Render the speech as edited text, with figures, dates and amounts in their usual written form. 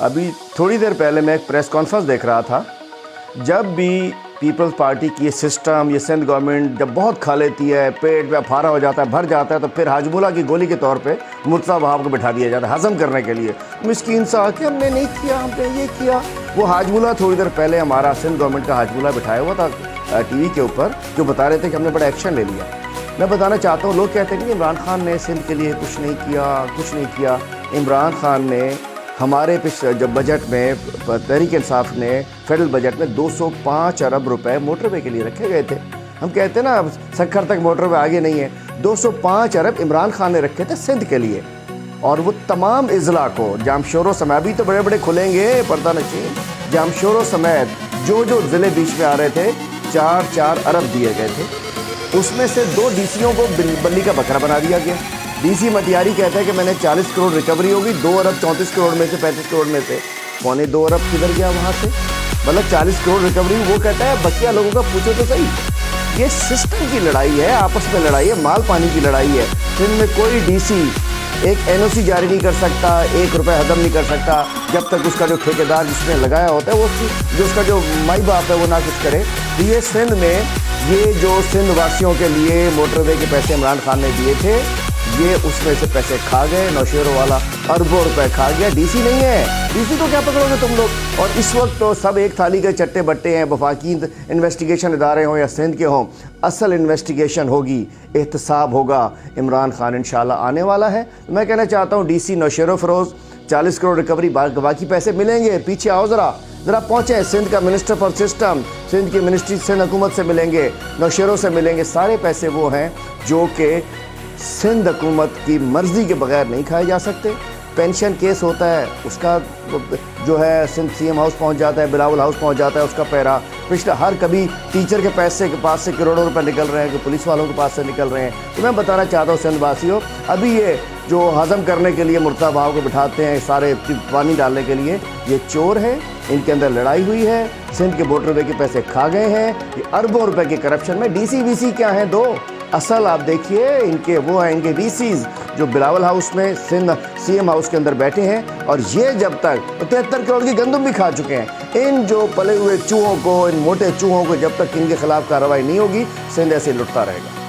अभी थोड़ी देर पहले मैं एक प्रेस कॉन्फ्रेंस देख रहा था। जब भी पीपल्स पार्टी की ये सिस्टम, ये सिंध गवर्नमेंट जब बहुत खा लेती है, पेट में अफारा हो जाता है, भर जाता है, तो फिर हाजमुला की गोली के तौर पे मुर्तज़ा वहाब को बिठा दिया जाता है हज़म करने के लिए। मिस्कीन सा कि हमने नहीं किया, हमने ये किया। वो हाजमुला थोड़ी देर पहले हमारा सिंध गवर्नमेंट का हाजमुला बिठाया हुआ था टीवी के ऊपर, जो बता रहे थे कि हमने बड़ा एक्शन ले लिया। मैं बताना चाहता हूँ, लोग कहते हैं कि इमरान खान ने सिंध के लिए कुछ नहीं किया। इमरान खान ने हमारे जब बजट में, तहरीक इंसाफ ने फेडरल बजट में 205 अरब रुपए मोटरवे के लिए रखे गए थे। हम कहते हैं ना सखर तक मोटरवे आगे नहीं है, 205 अरब इमरान खान ने रखे थे सिंध के लिए। और वो तमाम अजला को जामशोरों समेत, अभी तो बड़े बड़े खुलेंगे पर्दा नशीन, जामशोरों समेत जो ज़िले बीच में आ रहे थे 4-4 अरब दिए गए थे। उसमें से 2 डीसीओं को बल्ली का बकरा बना दिया गया। डीसी मटियारी कहता है कि मैंने 40 करोड़ रिकवरी होगी, 2 अरब 34 करोड़ में से 35 करोड़ में से 2.25 अरब किधर गया वहाँ से, मतलब 40 करोड़ रिकवरी। वो कहता है बकिया लोगों का पूछो तो सही। ये सिस्टम की लड़ाई है, आपस में लड़ाई है, माल पानी की लड़ाई है। फिर में कोई डीसी एक एनओसी जारी नहीं कर सकता, 1 रुपये हजम नहीं कर सकता जब तक उसका जो ठेकेदार जिसने लगाया होता है वो जो उसका जो माई बाप है वो ना कुछ करे। तो ये सिंध में, ये जो सिंध वासियों के लिए मोटरवे के पैसे इमरान खान ने दिए थे, ये उसमें से पैसे खा गए। नौशेरों वाला अरबों रुपए खा गया। डीसी नहीं है, डीसी को क्या पकड़ोगे तुम लोग। और इस वक्त तो सब एक थाली के चट्टे बट्टे हैं, वफाकी इन्वेस्टिगेशन इदारे हों या सिंध के हों। असल इन्वेस्टिगेशन होगी, एहतसाब होगा। इमरान खान इंशाल्लाह आने वाला है। मैं कहना चाहता हूँ डीसी नौशेरों फरोज़ 40 करोड़ रिकवरी, बाकी पैसे मिलेंगे। पीछे आओ ज़रा पहुँचें। सिंध का मिनिस्टर फॉर सिस्टम, सिंध की मिनिस्ट्री सिंध हुकूमत से मिलेंगे, नौशेरों से मिलेंगे। सारे पैसे वो हैं जो कि सिंध हुकूमत की मर्ज़ी के बगैर नहीं खाए जा सकते। पेंशन केस होता है, उसका जो है सिंध सीएम हाउस पहुंच जाता है, बिलावल हाउस पहुंच जाता है, उसका पैरा पिछला हर कभी टीचर के पैसे के पास से करोड़ों रुपए निकल रहे हैं, कि पुलिस वालों के पास से निकल रहे हैं। तो मैं बताना चाहता हूँ सिंध वासियों, अभी ये जो हज़म करने के लिए मुर्तज़ा वहाब को बिठाते हैं सारे पानी डालने के लिए, ये चोर है, इनके अंदर लड़ाई हुई है। सिंध के मोटरवे के पैसे खा गए हैं, ये अरबों रुपए के करप्शन में। डीसी वीसी क्या हैं, 2 असल आप देखिए इनके, वो हैं इनके डीसीज जो बिलावल हाउस में सिंध सीएम हाउस के अंदर बैठे हैं। और ये जब तक 73 करोड़ की गंदम भी खा चुके हैं। इन जो पले हुए चूहों को, इन मोटे चूहों को जब तक इनके खिलाफ कार्रवाई नहीं होगी, सिंध ऐसे लुटता रहेगा।